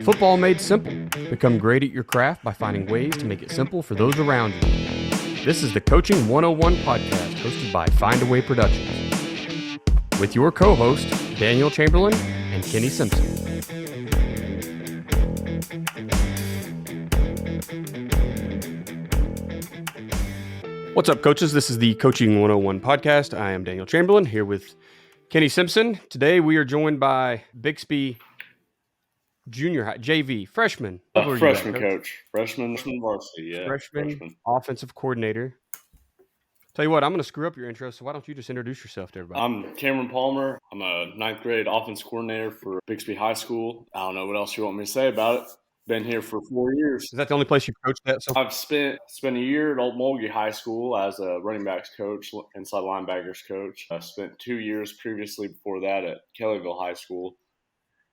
Football made simple. Become great at your craft by finding ways to make it simple for those around you. This is the Coaching 101 podcast hosted by Find a Way Productions with your co-host, Daniel Chamberlain and Kenny Simpson. What's up, coaches? This is the Coaching 101 podcast. I am Daniel Chamberlain here with Kenny Simpson. Today we are joined by Bixby Junior High, JV, freshman. Freshman coach. Freshman varsity, yeah. Freshman offensive coordinator. Tell you what, I'm going to screw up your intro, so why don't you just introduce yourself to everybody? I'm Cameron Palmer. I'm a ninth grade offense coordinator for Bixby High School. I don't know what else you want me to say about it. Been here for 4 years. Is that the only place you've coached at? So I've spent a year at Old Mulgee High School as a running backs coach, inside linebackers coach. I spent 2 years previously before that at Kellyville High School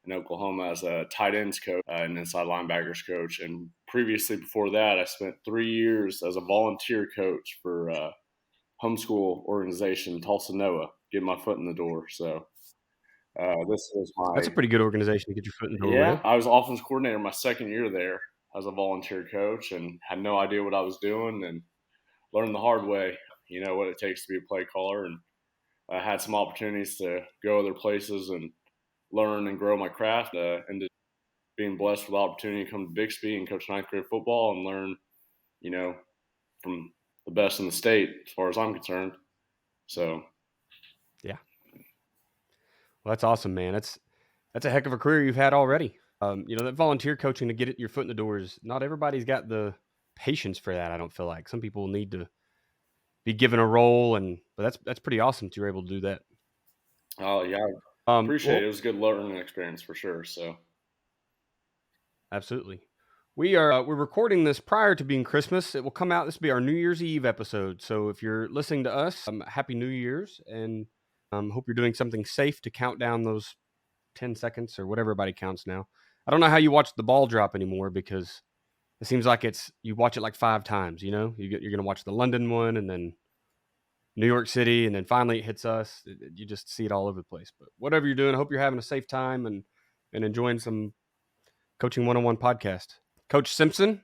in Oklahoma as a tight ends coach and inside linebackers coach. And previously before that, I spent 3 years as a volunteer coach for homeschool organization, Tulsa Noah, getting my foot in the door. So this was that's a pretty good organization to get your foot in the door. Yeah, with. I was offense coordinator my second year there as a volunteer coach and had no idea what I was doing and learned the hard way, what it takes to be a play caller. And I had some opportunities to go other places and learn and grow my craft. Ended being blessed with the opportunity to come to Bixby and coach ninth grade football and learn, from the best in the state as far as I'm concerned. So, yeah. Well, that's awesome, man. That's a heck of a career you've had already. That volunteer coaching to get your foot in the door is not everybody's got the patience for that. I don't feel like some people need to be given a role, but that's pretty awesome that you're able to do that. Oh yeah, I appreciate it. It was a good learning experience for sure. So, absolutely. We're recording this prior to being Christmas. It will come out. This will be our New Year's Eve episode. So if you're listening to us, Happy New Year's, and hope you're doing something safe to count down those 10 seconds or whatever everybody counts now. I don't know how you watch the ball drop anymore because it seems like you watch it like 5 times. You're going to watch the London one and then New York City, and then finally it hits us. You just see it all over the place. But whatever you're doing, I hope you're having a safe time and enjoying some Coaching 101 podcast. Coach Simpson,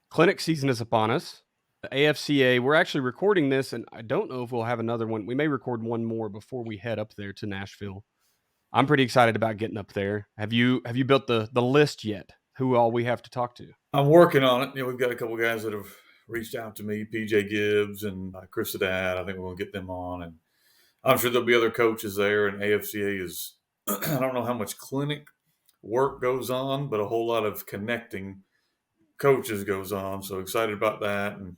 clinic season is upon us. The AFCA, we're actually recording this, and I don't know if we'll have another one. We may record one more before we head up there to Nashville. I'm pretty excited about getting up there. Have you built the list yet? Who all we have to talk to? I'm working on it. We've got a couple guys that have reached out to me, PJ Gibbs and Chris Haddad. I think we're going to get them on, and I'm sure there'll be other coaches there. And AFCA is, I don't know how much clinic work goes on, but a whole lot of connecting coaches goes on. So excited about that, and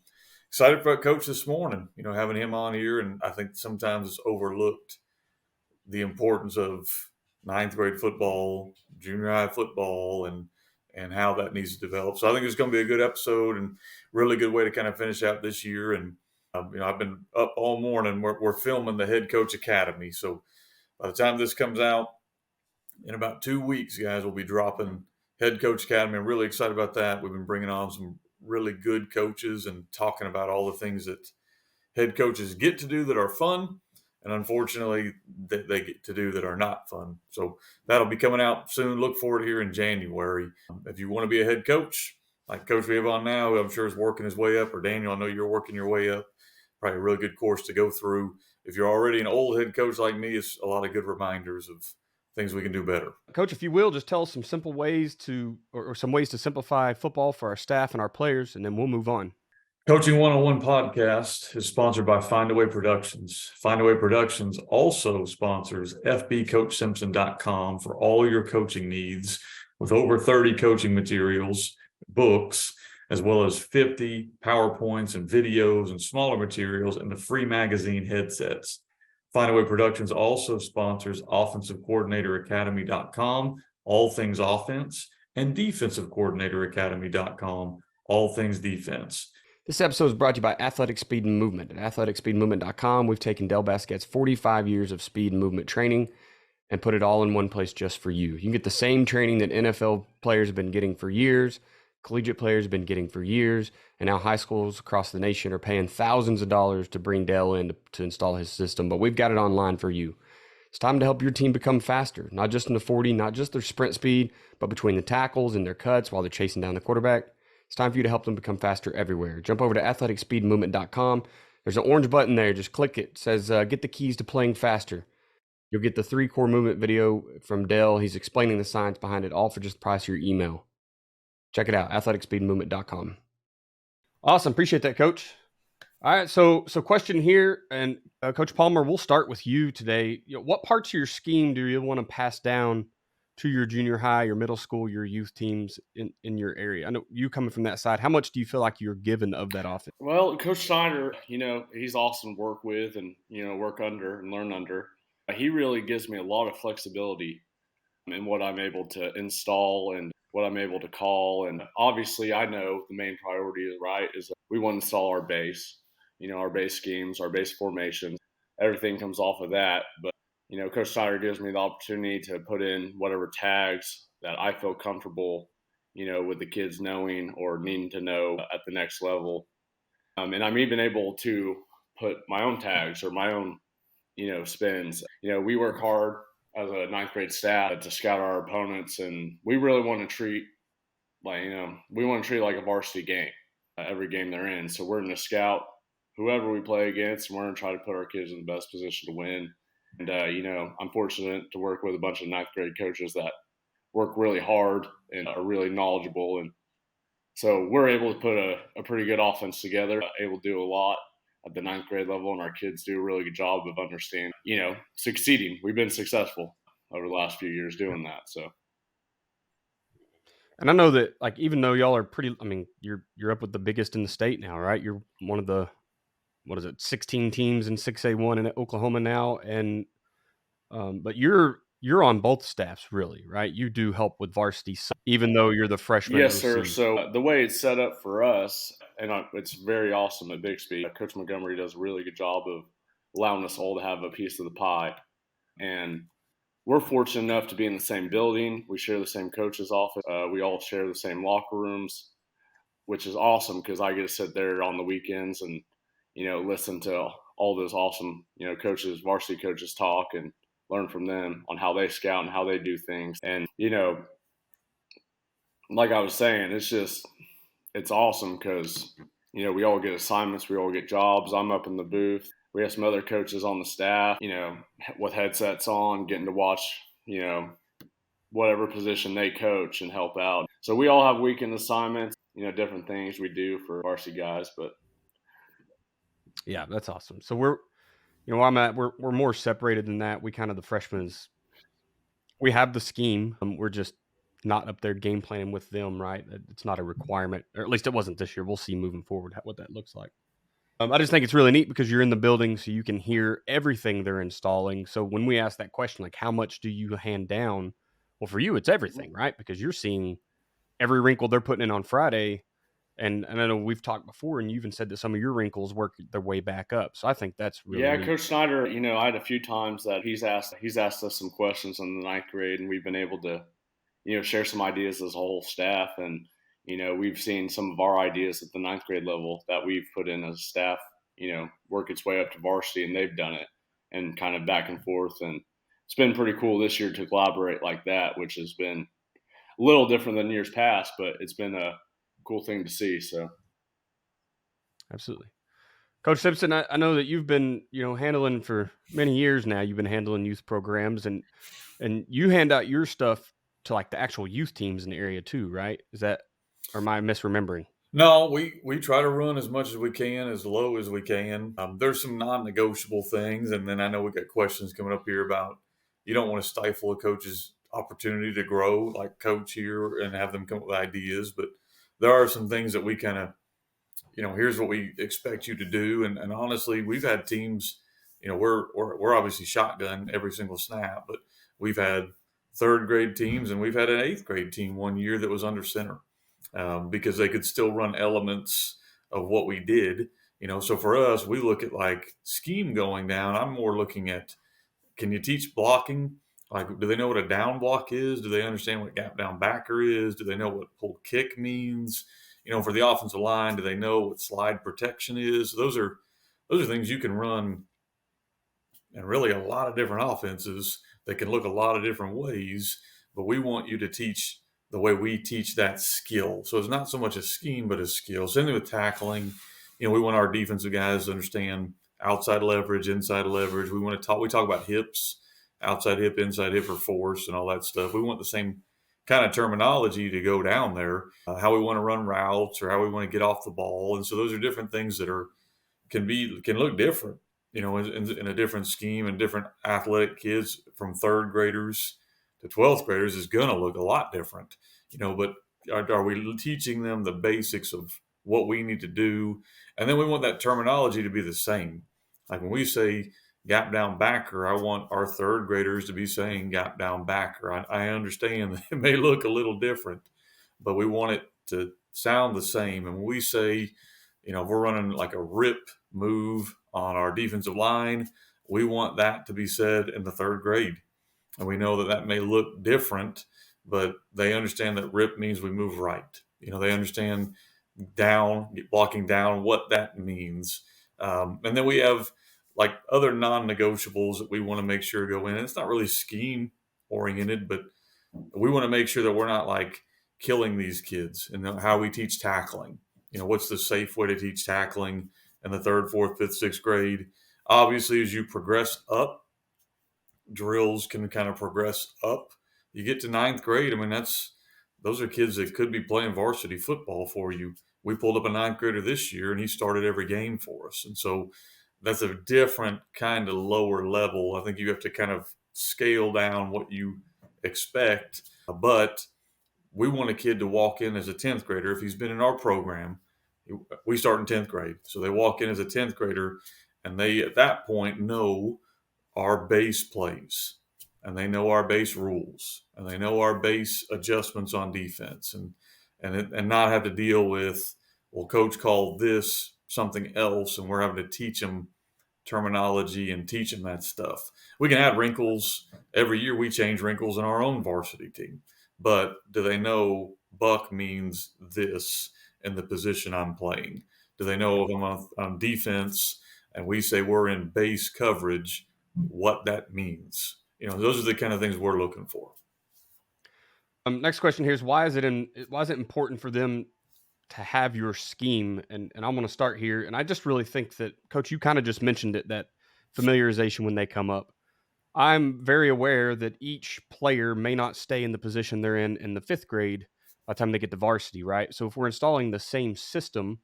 excited about Coach this morning, having him on here. And I think sometimes it's overlooked the importance of ninth grade football, junior high football, and how that needs to develop. So I think it's going to be a good episode and really good way to kind of finish out this year. And, I've been up all morning. We're filming the Head Coach Academy. So by the time this comes out in about 2 weeks, guys, we'll be dropping Head Coach Academy. I'm really excited about that. We've been bringing on some really good coaches and talking about all the things that head coaches get to do that are fun, and unfortunately that they get to do that are not fun. So that'll be coming out soon. Look forward here in January. If you want to be a head coach, like Coach we have on now, who I'm sure is working his way up, or Daniel, I know you're working your way up, probably a really good course to go through. If you're already an old head coach like me, it's a lot of good reminders of things we can do better. Coach, if you will, just tell us some simple ways or some ways to simplify football for our staff and our players, and then we'll move on. Coaching 101 podcast is sponsored by Find a Way Productions. Find a Way Productions also sponsors fbcoachsimpson.com for all your coaching needs, with over 30 coaching materials, books, as well as 50 PowerPoints and videos and smaller materials, and the free magazine headsets. Find a Way Productions also sponsors offensivecoordinatoracademy.com, all things offense, and defensivecoordinatoracademy.com, all things defense. This episode is brought to you by Athletic Speed and Movement. At athleticspeedmovement.com, we've taken Del Basquet's 45 years of speed and movement training and put it all in one place just for you. You can get the same training that NFL players have been getting for years, collegiate players have been getting for years, and now high schools across the nation are paying thousands of dollars to bring Dell in to install his system, but we've got it online for you. It's time to help your team become faster, not just in the 40, not just their sprint speed, but between the tackles and their cuts while they're chasing down the quarterback. It's time for you to help them become faster everywhere. Jump over to athleticspeedmovement.com. There's an orange button there. Just click it. It says, get the keys to playing faster. You'll get the 3 core movement video from Dell. He's explaining the science behind it all for just the price of your email. Check it out, athleticspeedmovement.com. Awesome. Appreciate that, Coach. All right. So question here, and Coach Palmer, we'll start with you today. What parts of your scheme do you want to pass down to your junior high, your middle school, your youth teams in your area? I know you coming from that side. How much do you feel like you're given of that offense? Well, Coach Snyder, he's awesome to work with and, work under and learn under. He really gives me a lot of flexibility in what I'm able to install and what I'm able to call. And obviously, I know the main priority, right, is that we want to install our base, our base schemes, our base formations. Everything comes off of that. But, Coach Snyder gives me the opportunity to put in whatever tags that I feel comfortable, with the kids knowing or needing to know at the next level. And I'm even able to put my own tags or my own, spins. We work hard as a ninth grade staff to scout our opponents, and we really want to treat like a varsity game, every game they're in. So we're going to scout whoever we play against, and we're going to try to put our kids in the best position to win. And I'm fortunate to work with a bunch of ninth grade coaches that work really hard and are really knowledgeable, and so we're able to put a pretty good offense together, able to do a lot at the ninth grade level, and our kids do a really good job of understanding, succeeding. We've been successful over the last few years doing that. So, and I know that, like, even though y'all are pretty, I mean, you're up with the biggest in the state now, right? You're one of the, 16 teams in 6A1 in Oklahoma now, and but you're on both staffs, really, right? You do help with varsity, even though you're the freshman yes, OC. sir. So the way it's set up for us, and it's very awesome at Bixby. Coach Montgomery does a really good job of allowing us all to have a piece of the pie, and we're fortunate enough to be in the same building. We share the same coach's office. We all share the same locker rooms, which is awesome because I get to sit there on the weekends and, listen to all those awesome, coaches, varsity coaches talk and learn from them on how they scout and how they do things. And, like I was saying, it's awesome because, we all get assignments, we all get jobs. I'm up in the booth. We have some other coaches on the staff, with headsets on, getting to watch, whatever position they coach and help out. So we all have weekend assignments, different things we do for varsity guys. But yeah, that's awesome. So we're, where I'm at, we're more separated than that. We kind of, the freshmen, we have the scheme. We're just not up there game planning with them, right? It's not a requirement, or at least it wasn't this year. We'll see moving forward what that looks like. I just think it's really neat because you're in the building, so you can hear everything they're installing. So when we ask that question, like, how much do you hand down? Well, for you, it's everything, right? Because you're seeing every wrinkle they're putting in on Friday. And I know we've talked before, and you even said that some of your wrinkles work their way back up. So I think that's really neat. Coach Snyder, I had a few times that he's asked us some questions in the ninth grade, and we've been able to, share some ideas as a whole staff. And, we've seen some of our ideas at the ninth grade level that we've put in as a staff, work its way up to varsity, and they've done it and kind of back and forth. And it's been pretty cool this year to collaborate like that, which has been a little different than years past, but it's been a cool thing to see. So, absolutely. Coach Simpson, I know that you've been, handling for many years now. You've been handling youth programs, and you hand out your stuff to like the actual youth teams in the area too, right? Is that, or am I misremembering? No, we try to run as much as we can, as low as we can. There's some non-negotiable things, and then I know we got questions coming up here about you don't want to stifle a coach's opportunity to grow, like coach here, and have them come up with ideas. But there are some things that we kind of, here's what we expect you to do. And honestly, we've had teams, we're obviously shotgun every single snap, but we've had third grade teams and we've had an eighth grade team one year that was under center. Because they could still run elements of what we did. So for us, we look at like scheme going down. I'm more looking at, can you teach blocking? Like, do they know what a down block is? Do they understand what gap down backer is? Do they know what pull kick means? For the offensive line, do they know what slide protection is? Those are things you can run, and really a lot of different offenses that can look a lot of different ways. But we want you to teach the way we teach that skill. So it's not so much a scheme, but a skill. Same thing with tackling. We want our defensive guys to understand outside leverage, inside leverage. We talk about hips, outside hip, inside hip, or force, and all that stuff. We want the same kind of terminology to go down there, how we want to run routes or how we want to get off the ball. And so those are different things that can look different, in a different scheme, and different athletic kids from third graders to 12th graders is going to look a lot different, but are we teaching them the basics of what we need to do? And then we want that terminology to be the same. Like when we say gap down backer, I want our third graders to be saying gap down backer. I understand that it may look a little different, but we want it to sound the same. And when we say, if we're running like a rip move on our defensive line, we want that to be said in the third grade. And we know that that may look different, but they understand that rip means we move right. They understand blocking down, what that means. And then we have like other non-negotiables that we want to make sure go in. And it's not really scheme oriented, but we want to make sure that we're not like killing these kids, and how we teach tackling. What's the safe way to teach tackling in the third, fourth, fifth, sixth grade? Obviously, as you progress up, drills can kind of progress up. You get to ninth grade. I mean, those are kids that could be playing varsity football for you. We pulled up a ninth grader this year, and he started every game for us. And so that's a different kind of lower level. I think you have to kind of scale down what you expect. But we want a kid to walk in as a 10th grader. If he's been in our program, we start in 10th grade. So they walk in as a 10th grader, and they, at that point, know our base plays, and they know our base rules, and they know our base adjustments on defense, and not have to deal with, well, coach called this something else, and we're having to teach them terminology and teach them that stuff. We can add wrinkles. Every year we change wrinkles in our own varsity team. But do they know buck means this in the position I'm playing? Do they know if I'm on defense and we say we're in base coverage, what that means? Those are the kind of things we're looking for. Next question here is why is it important for them to have your scheme? And I'm going to start here. And I just really think that, Coach, you kind of just mentioned it, that familiarization when they come up. I'm very aware that each player may not stay in the position they're in the fifth grade by the time they get to varsity, right? So if we're installing the same system,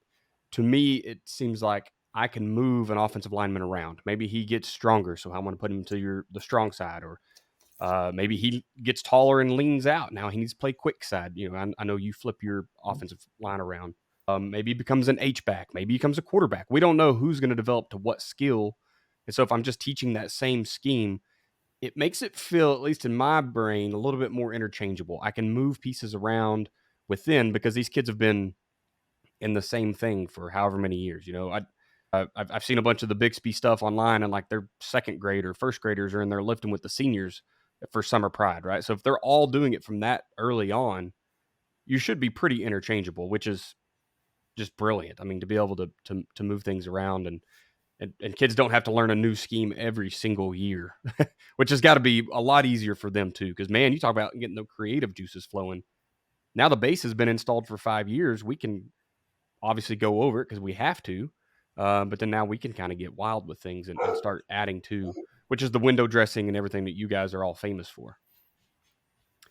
to me, it seems like I can move an offensive lineman around. Maybe he gets stronger, so I want to put him to the strong side, or maybe he gets taller and leans out. Now he needs to play quick side. I know you flip your offensive line around. Maybe he becomes an H-back. Maybe he becomes a quarterback. We don't know who's going to develop to what skill. And so if I'm just teaching that same scheme, it makes it feel, at least in my brain, a little bit more interchangeable. I can move pieces around within because these kids have been in the same thing for however many years. I've seen a bunch of the Bixby stuff online, and like their second grade or first graders are in there lifting with the seniors for Summer Pride, right? So if they're all doing it from that early on, you should be pretty interchangeable, which is just brilliant. I mean, to be able to move things around, and kids don't have to learn a new scheme every single year, which has got to be a lot easier for them too. Because man, you talk about getting the creative juices flowing. Now the base has been installed for 5 years. We can obviously go over it because we have to, but then now we can kind of get wild with things and start adding to, which is the window dressing and everything that you guys are all famous for.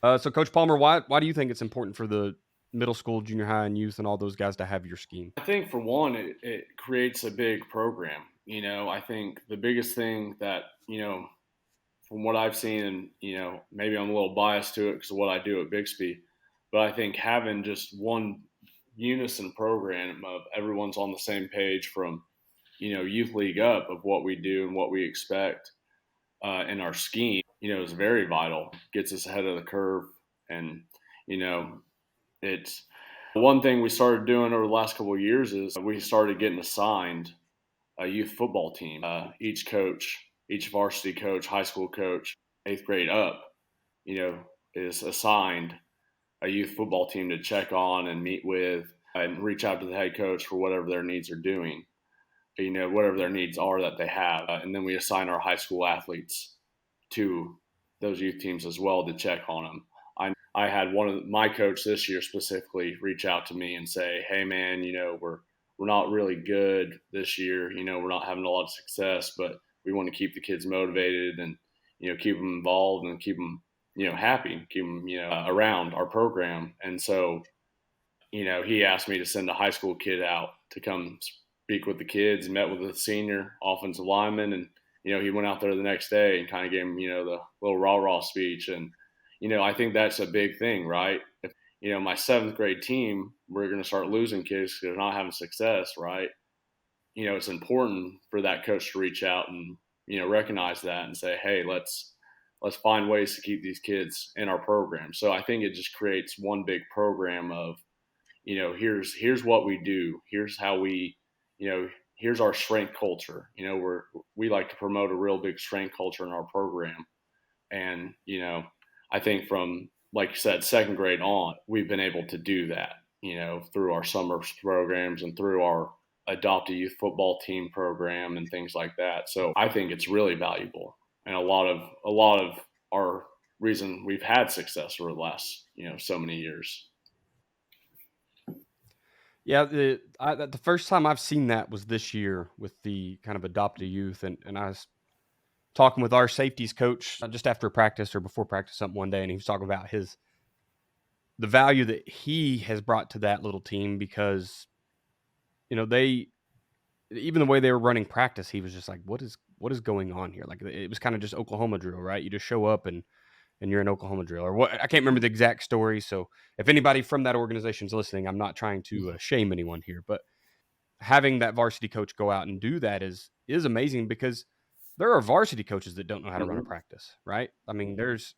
So Coach Palmer, why do you think it's important for the middle school, junior high, and youth and all those guys to have your scheme? I think for one, it creates a big program. I think the biggest thing that, from what I've seen, and, maybe I'm a little biased to it because of what I do at Bixby, but I think having just one unison program of everyone's on the same page from, youth league up of what we do and what we expect in our scheme, is very vital. Gets us ahead of the curve. And, it's one thing we started doing over the last couple of years is we started getting assigned a youth football team. Each varsity coach, high school coach, 8th grade up, is assigned a youth football team to check on and meet with and reach out to the head coach for whatever their needs are doing. whatever their needs are that they have. And then we assign our high school athletes to those youth teams as well to check on them. I had one of my coach this year specifically reach out to me and say, "Hey man, we're not really good this year. We're not having a lot of success, but we want to keep the kids motivated and keep them involved and keep them happy, keep them around our program." And so he asked me to send a high school kid out to come speak with the kids, met with the senior offensive lineman, and he went out there the next day and kind of gave him the little rah-rah speech. And I think that's a big thing, right? If my seventh grade team, we're going to start losing kids because they're not having success, right? It's important for that coach to reach out and recognize that and say, hey, let's find ways to keep these kids in our program. So I think it just creates one big program of here's what we do, here's how we here's our strength culture. We like to promote a real big strength culture in our program. And I think from, like you said, second grade on, we've been able to do that through our summer programs and through our adopt a youth football team program and things like that. So I think it's really valuable, and a lot of our reason we've had success over the last so many years. Yeah, the first time I've seen that was this year with the kind of adopt a youth, and I was talking with our safeties coach just after practice or before practice something one day, and he was talking about the value that he has brought to that little team, because they, even the way they were running practice, he was just like, what is going on here? Like, it was kind of just Oklahoma drill, right? You just show up and you're in Oklahoma drill, or what? I can't remember the exact story. So if anybody from that organization is listening, I'm not trying to shame anyone here, but having that varsity coach go out and do that is amazing, because there are varsity coaches that don't know how to run a practice, right? I mean, there's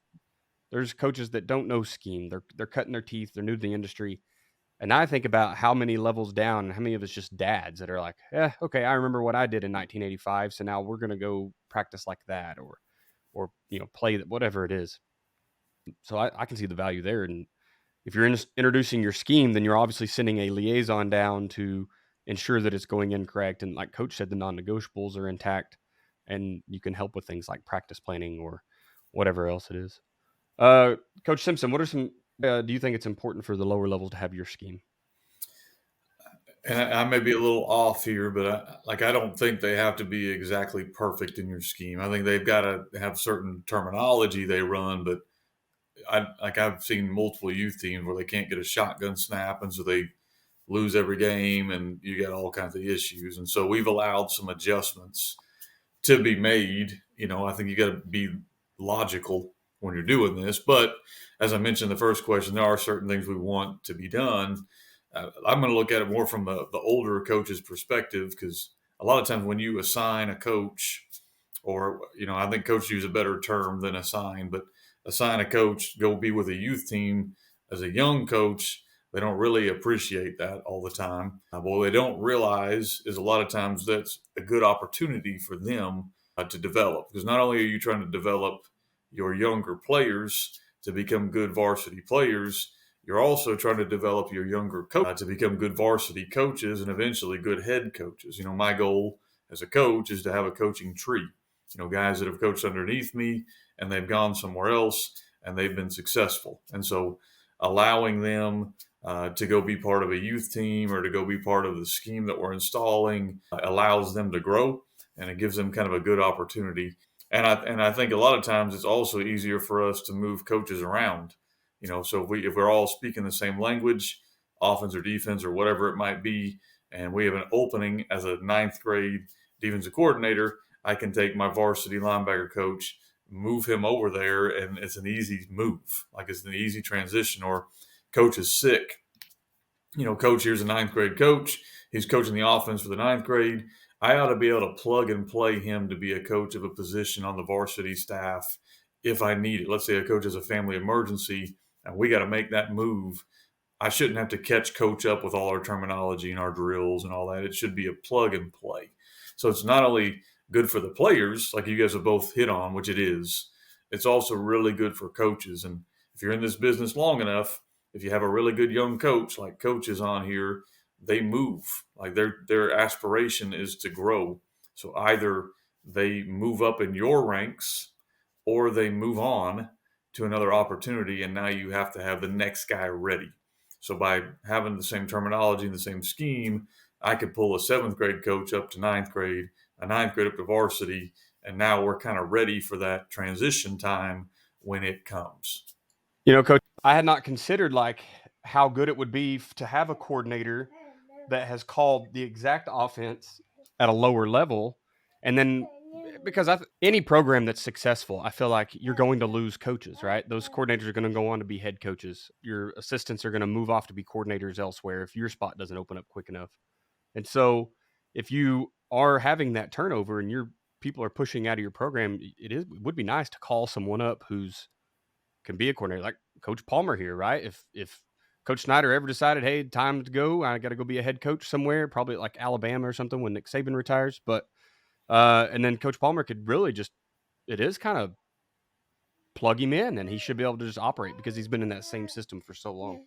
coaches that don't know scheme. They're cutting their teeth. They're new to the industry. And I think about how many levels down and how many of it's just dads that are like, okay, I remember what I did in 1985. So now we're going to go practice like that, or play that, whatever it is. So I can see the value there. And if you're introducing your scheme, then you're obviously sending a liaison down to ensure that it's going in correct. And like Coach said, the non-negotiables are intact, and you can help with things like practice planning or whatever else it is. Coach Simpson, what are some, do you think it's important for the lower levels to have your scheme? And I may be a little off here, but I don't think they have to be exactly perfect in your scheme. I think they've got to have certain terminology they run, but I've seen multiple youth teams where they can't get a shotgun snap, and so they lose every game, and you get all kinds of issues. And so we've allowed some adjustments to be made. I think you got to be logical when you're doing this. But as I mentioned in the first question, there are certain things we want to be done. I'm going to look at it more from the older coach's perspective, because a lot of times when you assign a coach, or, I think coach use a better term than assign, but assign a coach, go be with a youth team as a young coach, they don't really appreciate that all the time. What they don't realize is a lot of times that's a good opportunity for them to develop, because not only are you trying to develop your younger players to become good varsity players, you're also trying to develop your younger coach to become good varsity coaches and eventually good head coaches. My goal as a coach is to have a coaching tree. Guys that have coached underneath me and they've gone somewhere else and they've been successful. And so allowing them to go be part of a youth team or to go be part of the scheme that we're installing allows them to grow, and it gives them kind of a good opportunity. And I think a lot of times it's also easier for us to move coaches around. So if we're all speaking the same language, offense or defense or whatever it might be, and we have an opening as a ninth grade defensive coordinator, I can take my varsity linebacker coach, move him over there, and it's an easy move. Like, it's an easy transition. Or coach is sick. Coach here's a ninth grade coach. He's coaching the offense for the ninth grade. I ought to be able to plug and play him to be a coach of a position on the varsity staff if I need it. Let's say a coach has a family emergency and we got to make that move. I shouldn't have to catch coach up with all our terminology and our drills and all that. It should be a plug and play. So it's not only good for the players, like you guys have both hit on, which it is, it's also really good for coaches. And if you're in this business long enough, if you have a really good young coach, like Coach is on here, they move. Like their aspiration is to grow. So either they move up in your ranks or they move on to another opportunity, and now you have to have the next guy ready. So by having the same terminology and the same scheme, I could pull a seventh grade coach up to ninth grade, a ninth grade up to varsity, and now we're kind of ready for that transition time when it comes. Coach, I had not considered like how good it would be to have a coordinator that has called the exact offense at a lower level. And then because any program that's successful, I feel like you're going to lose coaches, right? Those coordinators are going to go on to be head coaches. Your assistants are going to move off to be coordinators elsewhere if your spot doesn't open up quick enough. And so if you are having that turnover and your people are pushing out of your program, it would be nice to call someone up who's can be a coordinator, like Coach Palmer here, right? If Coach Snyder ever decided, hey, time to go, I got to go be a head coach somewhere, probably like Alabama or something when Nick Saban retires. But and then Coach Palmer could really just, it is kind of plug him in, and he should be able to just operate because he's been in that same system for so long.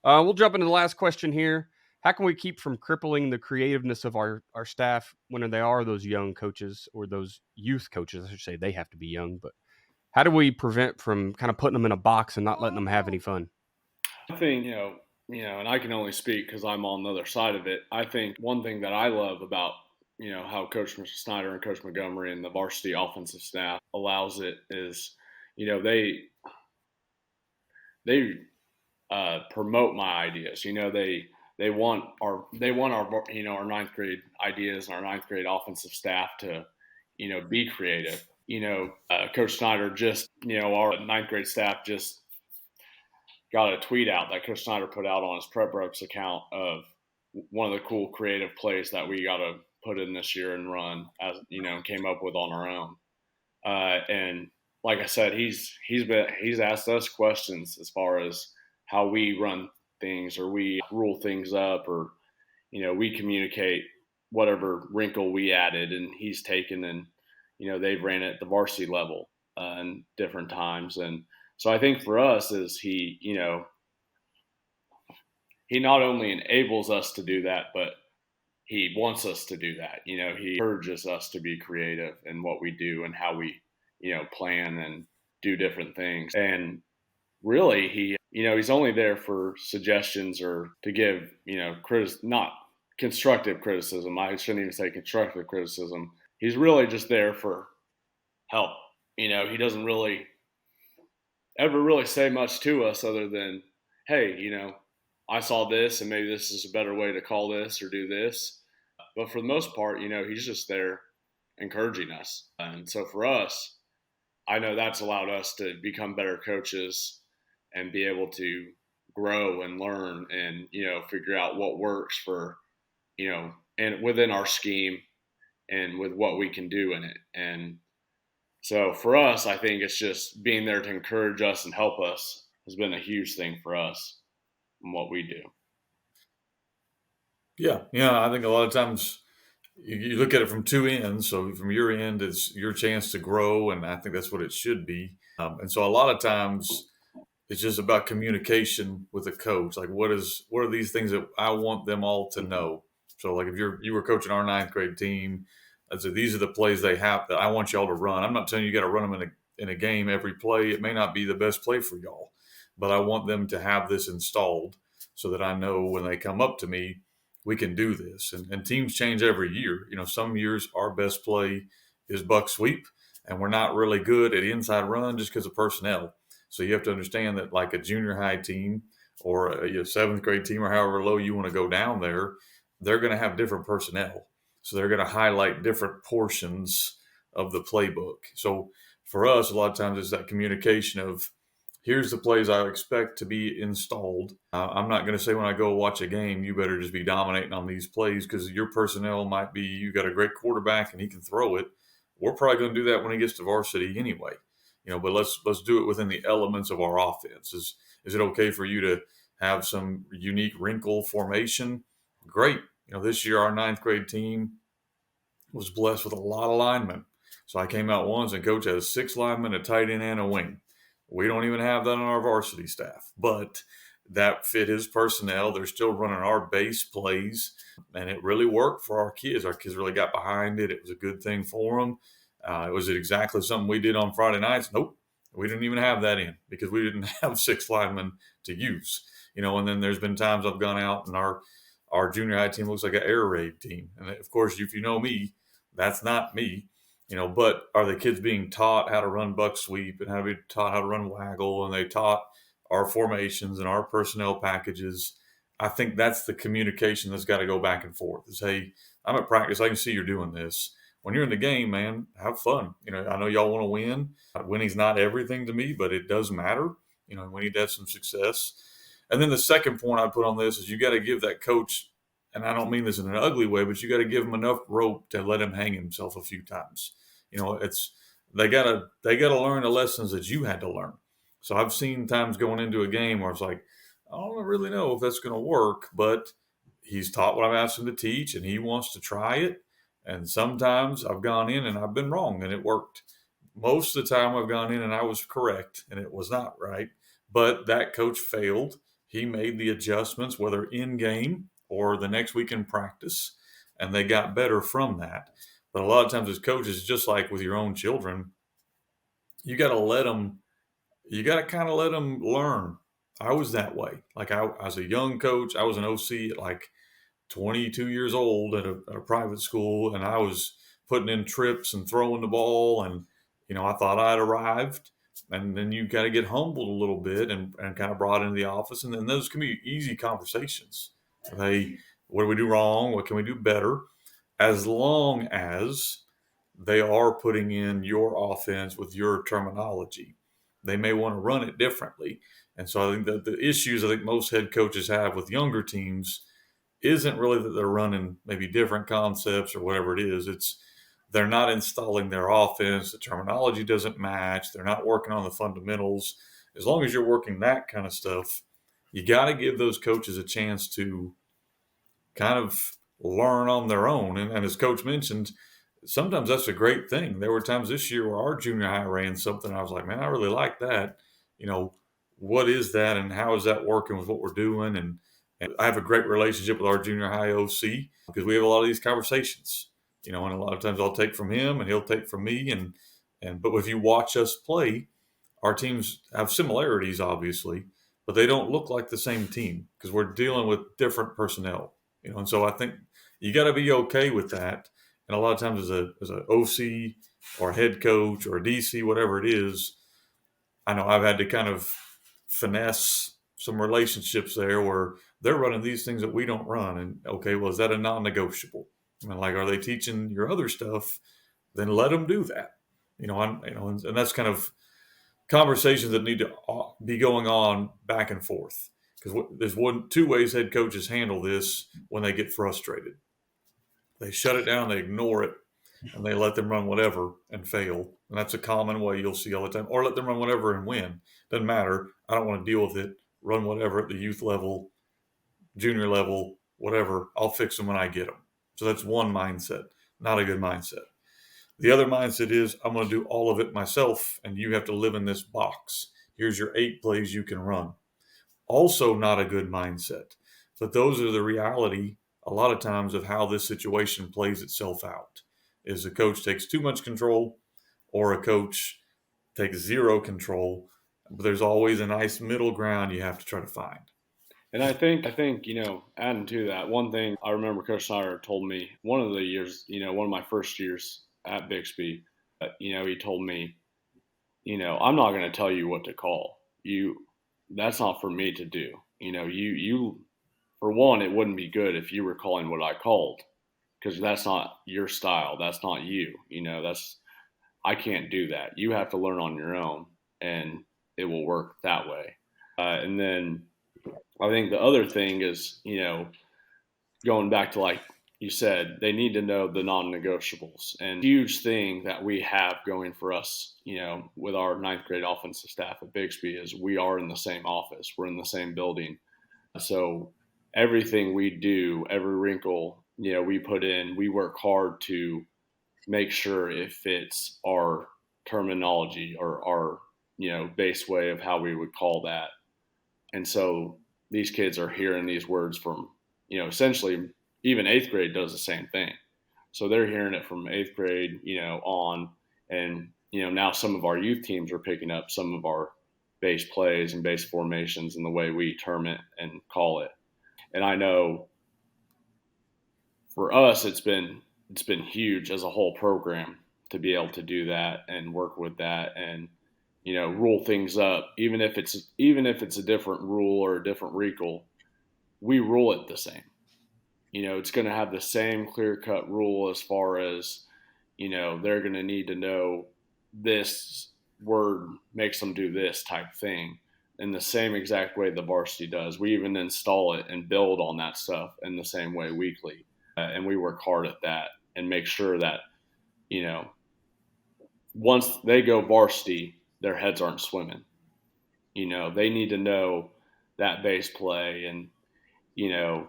We'll jump into the last question here. How can we keep from crippling the creativeness of our staff when they are those young coaches or those youth coaches? I should say they have to be young, but how do we prevent from kind of putting them in a box and not letting them have any fun? I think, and I can only speak because I'm on the other side of it. I think one thing that I love about, how Coach Snyder and Coach Montgomery and the varsity offensive staff allows it is, they promote my ideas. They want our our ninth grade ideas and our ninth grade offensive staff to be creative. Coach Snyder just our ninth grade staff just got a tweet out that Coach Snyder put out on his Prep Ropes account of one of the cool creative plays that we got to put in this year and run as came up with on our own. And like I said, he's asked us questions as far as how we run things or we rule things up or we communicate whatever wrinkle we added, and he's taken and they've ran it at the varsity level in different times. And so I think for us is he not only enables us to do that, but he wants us to do that. He encourages us to be creative in what we do and how we plan and do different things. And really he's only there for suggestions or to give not constructive criticism. I shouldn't even say constructive criticism. He's really just there for help. He doesn't really ever really say much to us other than, hey, I saw this and maybe this is a better way to call this or do this. But for the most part, he's just there encouraging us. And so for us, I know that's allowed us to become better coaches and be able to grow and learn and, figure out what works for, and within our scheme and with what we can do in it. And so for us, I think it's just being there to encourage us and help us has been a huge thing for us in what we do. Yeah. I think a lot of times you look at it from two ends. So from your end, it's your chance to grow, and I think that's what it should be. And so a lot of times it's just about communication with a coach. Like, what are these things that I want them all to know? So, like, if you were coaching our ninth grade team, I'd say these are the plays they have that I want y'all to run. I'm not telling you got to run them in a game every play. It may not be the best play for y'all, but I want them to have this installed so that I know when they come up to me, we can do this. And teams change every year. Some years our best play is buck sweep, and we're not really good at inside run just because of personnel. So you have to understand that, like a junior high team or a seventh grade team or however low you want to go down there, they're going to have different personnel. So they're going to highlight different portions of the playbook. So for us, a lot of times it's that communication of, here's the plays I expect to be installed. I'm not going to say when I go watch a game, you better just be dominating on these plays because your personnel might be, you got a great quarterback and he can throw it. We're probably going to do that when he gets to varsity anyway. But let's do it within the elements of our offense. Is it okay for you to have some unique wrinkle formation? Great. This year our ninth grade team was blessed with a lot of linemen. So I came out once and coach has 6 linemen, a tight end, and a wing. We don't even have that on our varsity staff, but that fit his personnel. They're still running our base plays, and it really worked for our kids. Our kids really got behind it. It was a good thing for them. Was it exactly something we did on Friday nights? Nope. We didn't even have that in because we didn't have 6 linemen to use. And then there's been times I've gone out and our junior high team looks like an air raid team. And of course, if you know me, that's not me. But are the kids being taught how to run buck sweep and how to be taught how to run waggle, and they taught our formations and our personnel packages? I think that's the communication that's got to go back and forth. Is, hey, I'm at practice. I can see you're doing this. When you're in the game, man, have fun. I know y'all want to win. Winning's not everything to me, but it does matter. We need to have some success. And then the second point I put on this is you got to give that coach, and I don't mean this in an ugly way, but you got to give him enough rope to let him hang himself a few times. It's they gotta learn the lessons that you had to learn. So I've seen times going into a game where it's like, I don't really know if that's going to work, but he's taught what I've asked him to teach, and he wants to try it. And sometimes I've gone in and I've been wrong, and it worked. Most of the time I've gone in and I was correct, and it was not right. But that coach failed. He made the adjustments, whether in game or the next week in practice, and they got better from that. But a lot of times as coaches, just like with your own children, you got to let them, you got to kind of let them learn. I was that way. Like I was a young coach. I was an OC at like 22 years old at a private school, and I was putting in trips and throwing the ball, and I thought I'd arrived. And then you got to get humbled a little bit and kind of brought into the office, and then those can be easy conversations. Hey, what do we do wrong? What can we do better? As long as they are putting in your offense with your terminology. They may want to run it differently. And so I think that the issues I think most head coaches have with younger teams isn't really that they're running maybe different concepts or whatever it is. It's they're not installing their offense. The terminology doesn't match. They're not working on the fundamentals. As long as you're working that kind of stuff, you got to give those coaches a chance to kind of learn on their own. And as Coach mentioned, sometimes that's a great thing. There were times this year where our junior high ran something. I was like, man, I really like that. What is that and how is that working with what we're doing? And I have a great relationship with our junior high OC because we have a lot of these conversations, and a lot of times I'll take from him and he'll take from me. But if you watch us play, our teams have similarities, obviously, but they don't look like the same team because we're dealing with different personnel, and so I think you got to be okay with that. And a lot of times as a OC or a head coach or a DC, whatever it is, I know I've had to kind of finesse some relationships there where they're running these things that we don't run. And okay, well, is that a non-negotiable? Like, are they teaching your other stuff? Then let them do that. And that's kind of conversations that need to be going on back and forth because there's two ways head coaches handle this when they get frustrated. They shut it down, they ignore it, and they let them run whatever and fail. And that's a common way you'll see all the time. Or let them run whatever and win. Doesn't matter. I don't want to deal with it. Run whatever at the youth level, junior level, whatever. I'll fix them when I get them. So that's one mindset. Not a good mindset. The other mindset is I'm going to do all of it myself, and you have to live in this box. Here's your 8 plays you can run. Also not a good mindset. But those are the reality a lot of times of how this situation plays itself out. Is a coach takes too much control or a coach takes zero control. But there's always a nice middle ground you have to try to find. And I think, adding to that, one thing I remember Coach Snyder told me one of the years, one of my first years at Bixby, he told me, I'm not going to tell you what to call. That's not for me to do. You for one, it wouldn't be good if you were calling what I called because that's not your style. That's not you. I can't do that. You have to learn on your own, and it will work that way. And then I think the other thing is, going back to like you said, they need to know the non-negotiables. And huge thing that we have going for us, with our 9th grade offensive staff at Bixby is we are in the same office. We're in the same building. So everything we do, every wrinkle, we put in, we work hard to make sure it fits our terminology or our, base way of how we would call that. And so these kids are hearing these words from, essentially even 8th grade does the same thing. So they're hearing it from 8th grade, on. And, now some of our youth teams are picking up some of our base plays and base formations and the way we term it and call it. And I know for us, it's been huge as a whole program to be able to do that and work with that and rule things up. Even if it's a different rule or a different recall, we rule it the same. It's going to have the same clear cut rule as far as they're going to need to know this word makes them do this type thing in the same exact way the varsity does. We even install it and build on that stuff in the same way weekly. And we work hard at that and make sure that, once they go varsity, their heads aren't swimming. They need to know that base play and, you know,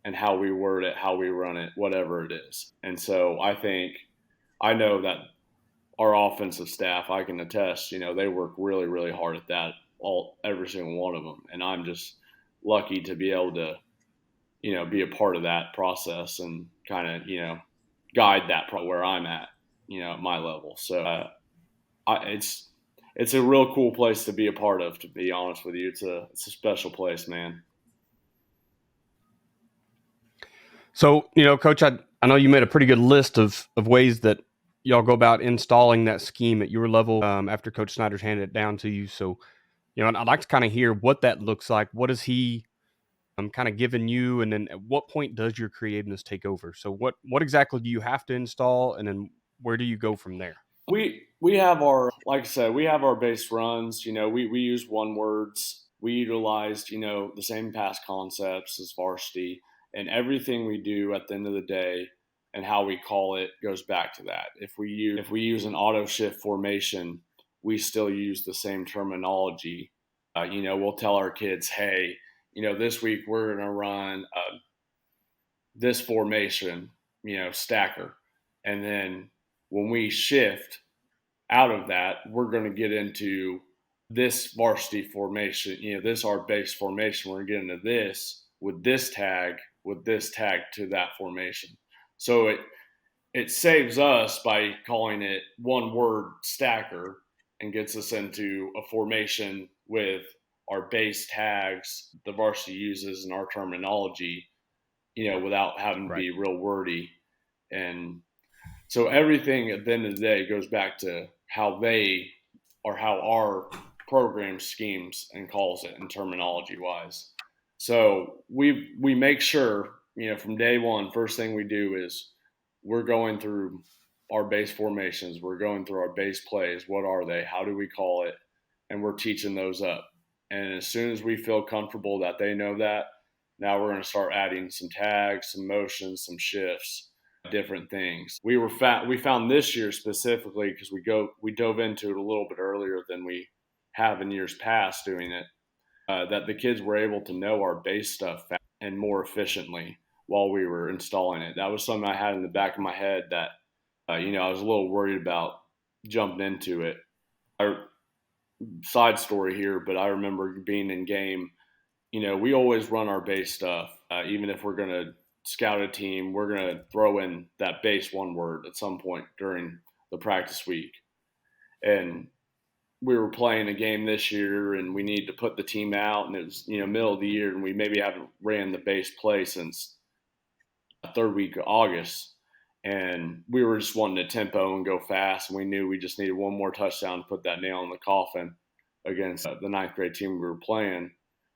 and how we word it, how we run it, whatever it is. And so I know that our offensive staff, I can attest, they work really, really hard at that, every single one of them. And I'm just lucky to be able to, be a part of that process and kind of, guide that where I'm at, at my level. So it's a real cool place to be a part of, to be honest with you. It's a special place, man. So, Coach, I know you made a pretty good list of ways that y'all go about installing that scheme at your level after Coach Snyder's handed it down to you. So, I'd like to kind of hear what that looks like. What is he kind of giving you? And then at what point does your creativeness take over? So what exactly do you have to install? And then where do you go from there? We have our, like I said, we have our base runs. We use one words. We utilized, the same past concepts as varsity, and everything we do at the end of the day and how we call it goes back to that. If we use an auto shift formation, we still use the same terminology. We'll tell our kids, hey, this week we're going to run this formation, stacker. And then when we shift out of that, we're going to get into this varsity formation, this our base formation. We're going to get into this with this tag to that formation. So it saves us by calling it one word stacker and gets us into a formation with our base tags the varsity uses and our terminology, without having to be real wordy. And so everything at the end of the day goes back to how our program schemes and calls it and terminology wise. So we make sure, from day one, first thing we do is we're going through our base formations. We're going through our base plays. What are they? How do we call it? And we're teaching those up. And as soon as we feel comfortable that they know that, now we're going to start adding some tags, some motions, some shifts, different things. We found this year specifically, because we dove into it a little bit earlier than we have in years past doing it, that the kids were able to know our base stuff and more efficiently while we were installing it. That was something I had in the back of my head that, I was a little worried about jumping into it. Side story here, but I remember being in game, we always run our base stuff. Even if we're going to scout a team, we're going to throw in that base one word at some point during the practice week. And we were playing a game this year and we need to put the team out, and it was, middle of the year, and we maybe haven't ran the base play since the third week of August. And we were just wanting to tempo and go fast. And we knew we just needed one more touchdown to put that nail in the coffin against the ninth grade team we were playing.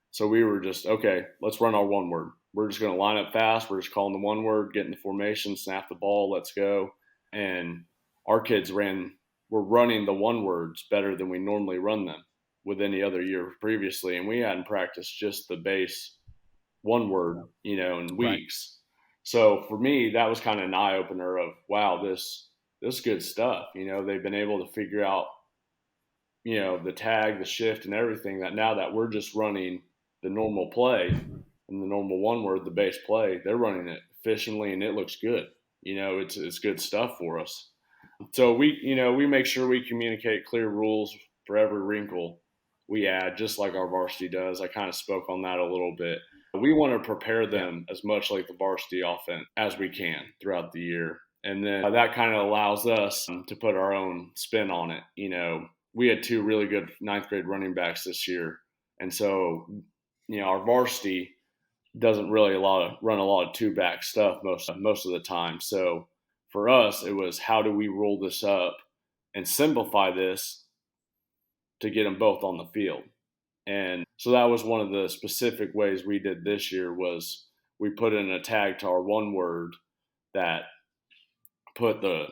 So we were just, okay, let's run our one word. We're just going to line up fast. We're just calling the one word, get in the formation, snap the ball, let's go. And our kids were running the one words better than we normally run them with any other year previously. And we hadn't practiced just the base one word, in weeks. Right. So for me, that was kind of an eye opener of, wow, this good stuff. They've been able to figure out, the tag, the shift, and everything, that now that we're just running the normal play and the normal one word, the base play, they're running it efficiently and it looks good. It's good stuff for us. So we make sure we communicate clear rules for every wrinkle we add, just like our varsity does. I kind of spoke on that a little bit. We want to prepare them as much like the varsity offense as we can throughout the year. And then that kind of allows us to put our own spin on it. We had two really good ninth grade running backs this year. And so, our varsity doesn't really run a lot of two back stuff most of the time. So for us, it was, how do we roll this up and simplify this to get them both on the field? And so that was one of the specific ways we did this year, was we put in a tag to our one word that put the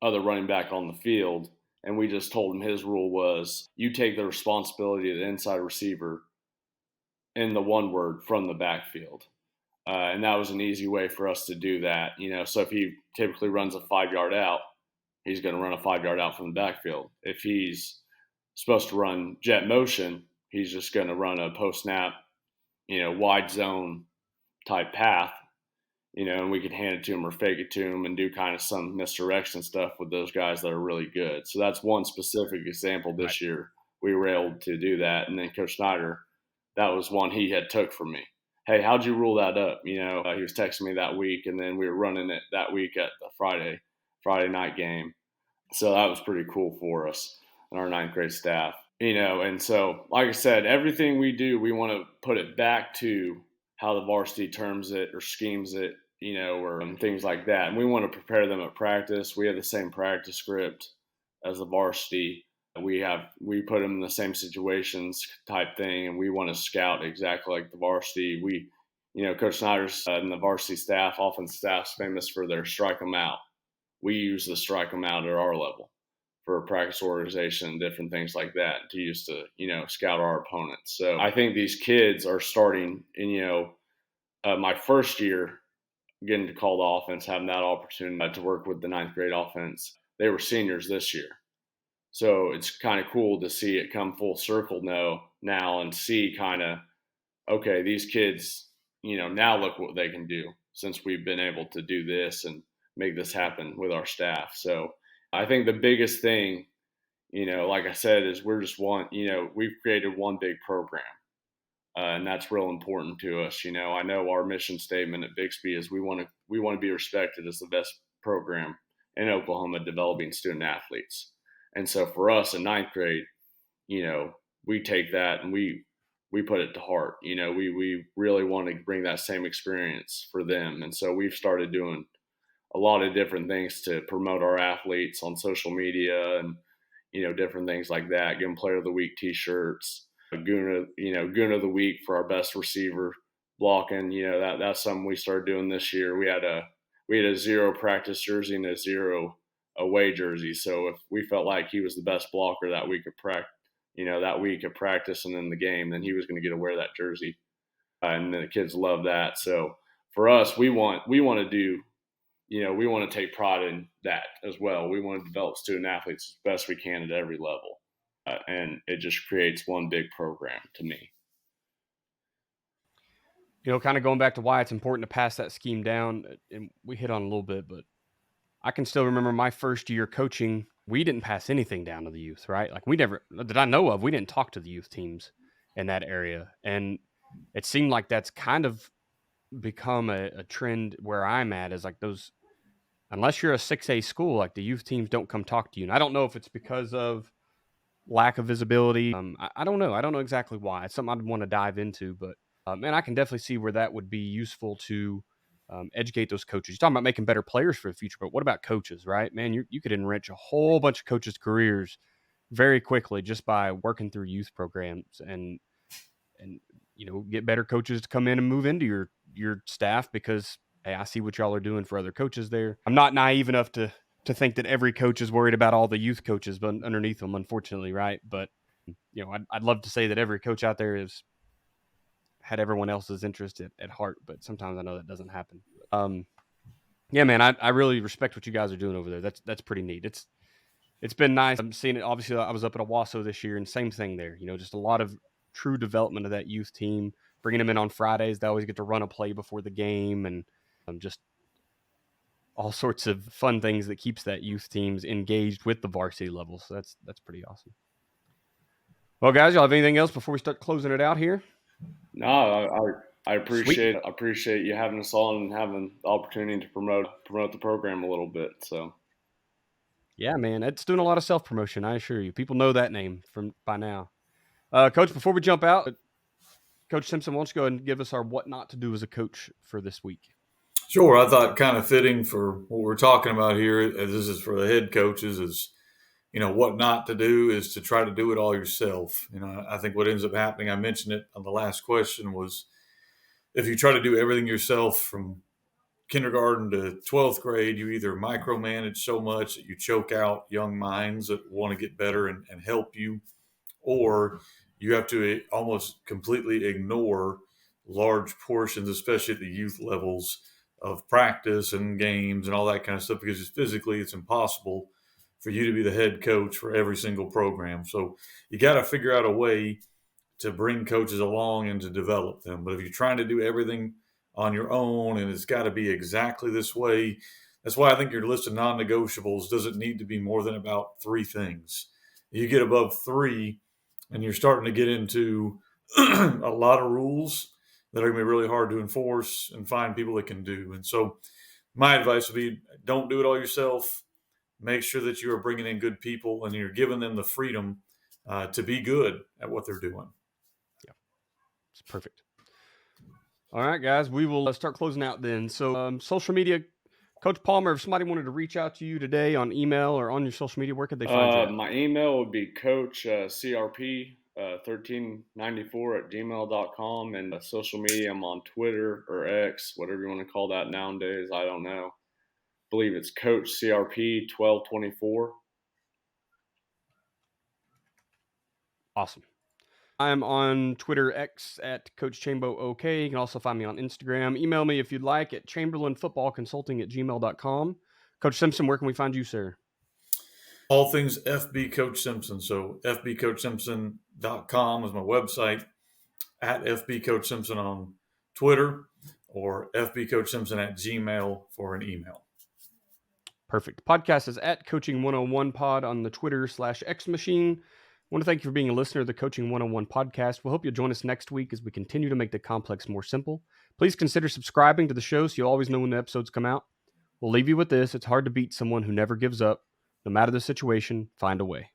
other running back on the field. And we just told him his rule was, you take the responsibility of the inside receiver in the one word from the backfield. And that was an easy way for us to do that. So if he typically runs a 5-yard out, he's going to run a 5-yard out from the backfield. If he's supposed to run jet motion, he's just going to run a post snap, wide zone type path, and we could hand it to him or fake it to him and do kind of some misdirection stuff with those guys that are really good. So that's one specific example this year. We were able to do that. And then Coach Snyder, that was one he had took from me. Hey, how'd you rule that up? He was texting me that week, and then we were running it that week at the Friday night game. So that was pretty cool for us and our ninth grade staff. And so, like I said, everything we do, we want to put it back to how the varsity terms it or schemes it, or things like that. And we want to prepare them at practice. We have the same practice script as the varsity. We put them in the same situations type thing, and we want to scout exactly like the varsity. Coach Snyder's and the varsity staff, offense staff's famous for their strike them out. We use the strike them out at our level for practice organization and different things like that to use to, scout our opponents. So I think these kids are starting, and, my first year getting to call the offense, having that opportunity to work with the ninth grade offense, they were seniors this year. So it's kind of cool to see it come full circle now and see kind of, okay, these kids, now look what they can do since we've been able to do this and make this happen with our staff. So I think the biggest thing, like I said, is we've created one big program. And that's real important to us. I know our mission statement at Bixby is we want to be respected as the best program in Oklahoma developing student athletes. And so for us in ninth grade, we take that and we put it to heart. We really want to bring that same experience for them. And so we've started doing a lot of different things to promote our athletes on social media and, different things like that. Give them Player of the Week t-shirts, Goon of the Week for our best receiver blocking. That's something we started doing this year. We had a 0 practice jersey and a 0 away jersey. So if we felt like he was the best blocker that week of practice and in the game, then he was going to get to wear that jersey. And the kids love that. So for us, we want to do, we want to take pride in that as well. We want to develop student athletes as best we can at every level. And it just creates one big program to me. Kind of going back to why it's important to pass that scheme down, and we hit on a little bit, but I can still remember my first year coaching, we didn't pass anything down to the youth, right? Like we never, that I know of, we didn't talk to the youth teams in that area. And it seemed like that's kind of become a trend where I'm at, is like those, unless you're a 6A school, like the youth teams don't come talk to you. And I don't know if it's because of lack of visibility. I don't know. I don't know exactly why. It's something I'd want to dive into, but man, I can definitely see where that would be useful to educate those coaches. You're talking about making better players for the future, but what about coaches, right? Man, you could enrich a whole bunch of coaches' careers very quickly just by working through youth programs and get better coaches to come in and move into your staff because, hey, I see what y'all are doing for other coaches there. I'm not naive enough to think that every coach is worried about all the youth coaches but underneath them, unfortunately, right? But I'd love to say that every coach out there has had everyone else's interest at heart, but sometimes I know that doesn't happen. Yeah, man, I really respect what you guys are doing over there. That's pretty neat. It's been nice. I'm seeing it. Obviously, I was up at Owasso this year, and same thing there. Just a lot of true development of that youth team. Bringing them in on Fridays, they always get to run a play before the game, and just all sorts of fun things that keeps that youth teams engaged with the varsity level. So that's pretty awesome. Well, guys, y'all have anything else before we start closing it out here? No, I appreciate you having us on and having the opportunity to promote the program a little bit. So Yeah, man, it's doing a lot of self promotion. I assure you, people know that name from by now. Coach, before we jump out, Coach Simpson, why don't you go ahead and give us our what not to do as a coach for this week? Sure. I thought kind of fitting for what we're talking about here, as this is for the head coaches, is what not to do is to try to do it all yourself. I think what ends up happening, I mentioned it on the last question, was if you try to do everything yourself from kindergarten to 12th grade, you either micromanage so much that you choke out young minds that want to get better and help you, or you have to almost completely ignore large portions, especially at the youth levels, of practice and games and all that kind of stuff, because physically it's impossible for you to be the head coach for every single program. So you got to figure out a way to bring coaches along and to develop them. But if you're trying to do everything on your own and it's got to be exactly this way, that's why I think your list of non-negotiables doesn't need to be more than about 3 things. You get above 3 and you're starting to get into a lot of rules that are going to be really hard to enforce and find people that can do. And so my advice would be, don't do it all yourself. Make sure that you are bringing in good people and you're giving them the freedom to be good at what they're doing. Yeah, it's perfect. All right, guys, we will start closing out then. So social media, Coach Palmer, if somebody wanted to reach out to you today on email or on your social media, where could they find you? my email would be Coach CRP 1394 at gmail.com, and social media, I'm on Twitter or X, whatever you want to call that nowadays. I don't know. I believe it's Coach CRP 1224. Awesome. I'm on Twitter X at Coach Chambo OK. You can also find me on Instagram. Email me if you'd like at chamberlainfootballconsulting@gmail.com. Coach Simpson, where can we find you, sir? All things FB Coach Simpson. So fbcoachsimpson.com is my website, at FB Coach Simpson on Twitter, or FB Coach Simpson at Gmail for an email. Perfect. Podcast is at Coaching 101 Pod on the Twitter/X machine. I want to thank you for being a listener to the Coaching 101 podcast. We hope you'll join us next week as we continue to make the complex more simple. Please consider subscribing to the show so you'll always know when the episodes come out. We'll leave you with this. It's hard to beat someone who never gives up. No matter the situation, find a way.